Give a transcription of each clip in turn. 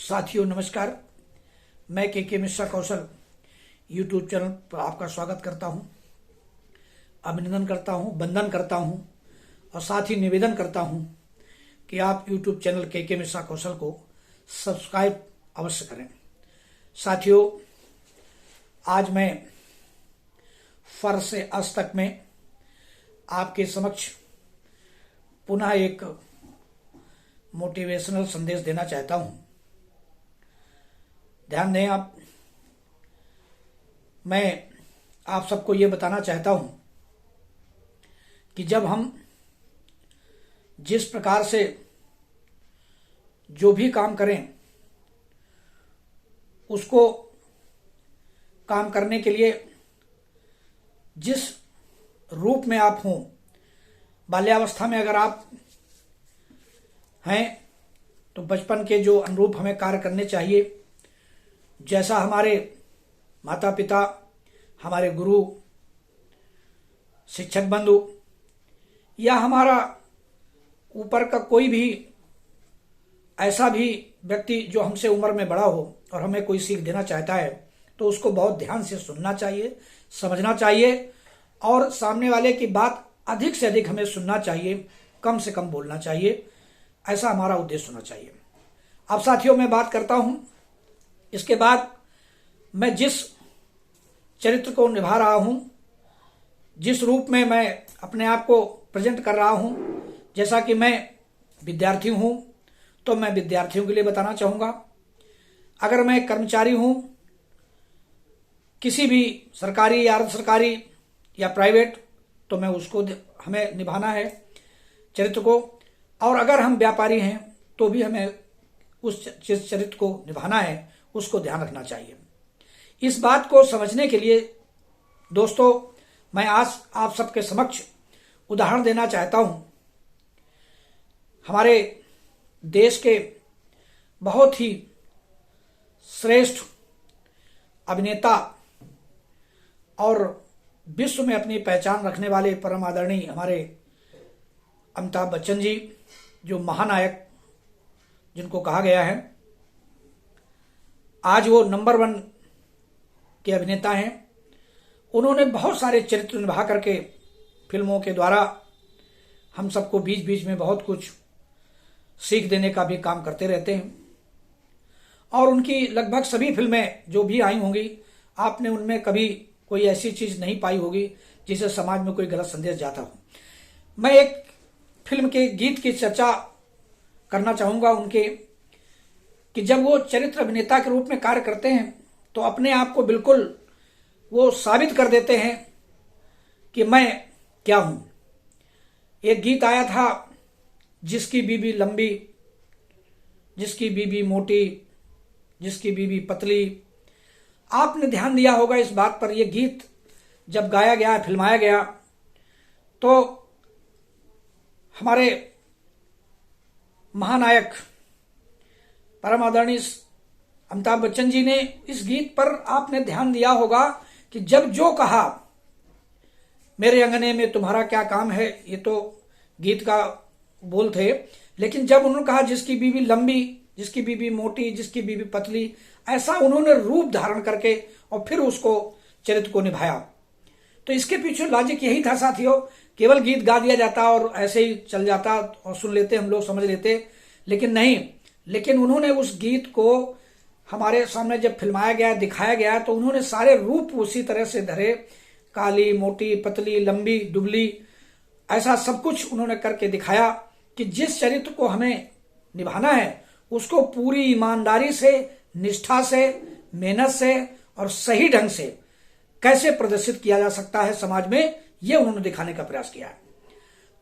साथियों नमस्कार। मैं के मिश्रा कौशल यूट्यूब चैनल पर आपका स्वागत करता हूं, अभिनंदन करता हूं, वंदन करता हूं और साथ ही निवेदन करता हूं कि आप यूट्यूब चैनल के मिश्रा कौशल को सब्सक्राइब अवश्य करें। साथियों, आज मैं फर से अज तक में आपके समक्ष पुनः एक मोटिवेशनल संदेश देना चाहता हूं। ध्यान दें आप, मैं आप सबको ये बताना चाहता हूं कि जब हम जिस प्रकार से जो भी काम करें उसको काम करने के लिए जिस रूप में आप हों, बाल्यावस्था में अगर आप हैं तो बचपन के जो अनुरूप हमें कार्य करने चाहिए, जैसा हमारे माता पिता, हमारे गुरु, शिक्षक बंधु या हमारा ऊपर का कोई भी ऐसा भी व्यक्ति जो हमसे उम्र में बड़ा हो और हमें कोई सीख देना चाहता है, तो उसको बहुत ध्यान से सुनना चाहिए, समझना चाहिए और सामने वाले की बात अधिक से अधिक हमें सुनना चाहिए, कम से कम बोलना चाहिए। ऐसा हमारा उद्देश्य होना चाहिए। अब साथियों, मैं बात करता हूं, इसके बाद मैं जिस चरित्र को निभा रहा हूं, जिस रूप में मैं अपने आप को प्रेजेंट कर रहा हूं, जैसा कि मैं विद्यार्थी हूं तो मैं विद्यार्थियों के लिए बताना चाहूँगा। अगर मैं कर्मचारी हूं, किसी भी सरकारी या अर्ध सरकारी या प्राइवेट, तो मैं उसको हमें निभाना है चरित्र को। और अगर हम व्यापारी हैं तो भी हमें उस चरित्र को निभाना है, उसको ध्यान रखना चाहिए। इस बात को समझने के लिए दोस्तों, मैं आज आप सबके समक्ष उदाहरण देना चाहता हूं। हमारे देश के बहुत ही श्रेष्ठ अभिनेता और विश्व में अपनी पहचान रखने वाले परम आदरणीय हमारे अमिताभ बच्चन जी, जो महानायक जिनको कहा गया है, आज वो नंबर 1 के अभिनेता हैं। उन्होंने बहुत सारे चरित्र निभा करके फिल्मों के द्वारा हम सबको बीच बीच में बहुत कुछ सीख देने का भी काम करते रहते हैं। और उनकी लगभग सभी फिल्में जो भी आई होंगी, आपने उनमें कभी कोई ऐसी चीज नहीं पाई होगी जिसे समाज में कोई गलत संदेश जाता हो। मैं एक फिल्म के गीत की चर्चा करना चाहूंगा उनके, कि जब वो चरित्र अभिनेता के रूप में कार्य करते हैं तो अपने आप को बिल्कुल वो साबित कर देते हैं कि मैं क्या हूं। एक गीत आया था, जिसकी बीबी लंबी, जिसकी बीबी मोटी, जिसकी बीबी पतली। आपने ध्यान दिया होगा इस बात पर। यह गीत जब गाया गया, फिल्माया गया, तो हमारे महानायक परम आदरणीय अमिताभ बच्चन जी ने इस गीत पर आपने ध्यान दिया होगा कि जब जो कहा, मेरे अंगने में तुम्हारा क्या काम है, ये तो गीत का बोल थे, लेकिन जब उन्होंने कहा जिसकी बीबी लंबी, जिसकी बीबी मोटी, जिसकी बीबी पतली, ऐसा उन्होंने रूप धारण करके और फिर उसको चरित्र को निभाया। तो इसके पीछे लॉजिक यही था साथियों। केवल गीत गा दिया जाता और ऐसे ही चल जाता और सुन लेते, हम लोग समझ लेते, लेकिन नहीं। लेकिन उन्होंने उस गीत को हमारे सामने जब फिल्माया गया, दिखाया गया, तो उन्होंने सारे रूप उसी तरह से धरे, काली, मोटी, पतली, लंबी, दुबली, ऐसा सब कुछ उन्होंने करके दिखाया कि जिस चरित्र को हमें निभाना है उसको पूरी ईमानदारी से, निष्ठा से, मेहनत से और सही ढंग से कैसे प्रदर्शित किया जा सकता है समाज में, यह उन्होंने दिखाने का प्रयास किया है।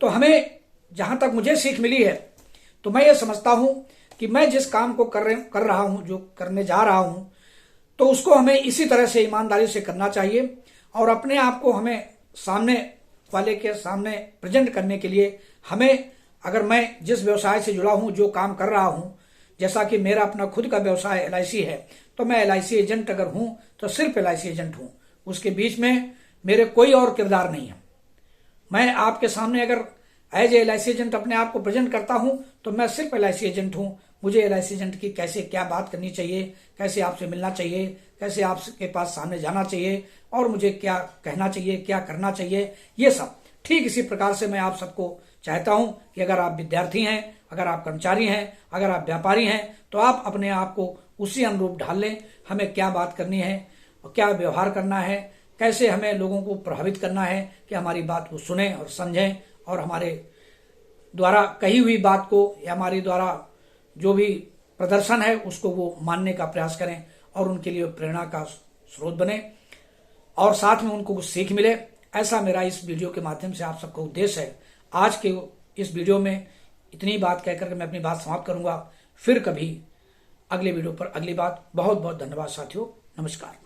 तो हमें, जहां तक मुझे सीख मिली है, तो मैं ये समझता हूं कि मैं जिस काम को कर रहा हूं, जो करने जा रहा हूं, तो उसको हमें इसी तरह से ईमानदारी से करना चाहिए। और अपने आप को हमें सामने वाले के सामने प्रेजेंट करने के लिए हमें, अगर मैं जिस व्यवसाय से जुड़ा हूं, जो काम कर रहा हूं, जैसा कि मेरा अपना खुद का व्यवसाय LIC है, तो मैं LIC एजेंट अगर हूं तो सिर्फ LIC एजेंट हूं, उसके बीच में मेरे कोई और किरदार नहीं है। मैं आपके सामने अगर एज ए LIC एजेंट अपने आप को प्रेजेंट करता हूं तो मैं सिर्फ LIC एजेंट हूं, मुझे एलआईसी एजेंट की कैसे क्या बात करनी चाहिए, कैसे आपसे मिलना चाहिए, कैसे आपके पास सामने जाना चाहिए और मुझे क्या कहना चाहिए, क्या करना चाहिए, ये सब ठीक इसी प्रकार से मैं आप सबको चाहता हूं कि अगर आप विद्यार्थी हैं, अगर आप कर्मचारी हैं, अगर आप व्यापारी हैं, तो आप अपने आप को उसी अनुरूप ढाल लें। हमें क्या बात करनी है, क्या व्यवहार करना है, कैसे हमें लोगों को प्रभावित करना है कि हमारी बात को सुने और समझें और हमारे द्वारा कही हुई बात को या हमारे द्वारा जो भी प्रदर्शन है उसको वो मानने का प्रयास करें और उनके लिए प्रेरणा का स्रोत बने और साथ में उनको कुछ सीख मिले। ऐसा मेरा इस वीडियो के माध्यम से आप सबका उद्देश्य है। आज के इस वीडियो में इतनी बात कहकर के मैं अपनी बात समाप्त करूंगा। फिर कभी अगले वीडियो पर अगली बात। बहुत बहुत धन्यवाद साथियों, नमस्कार।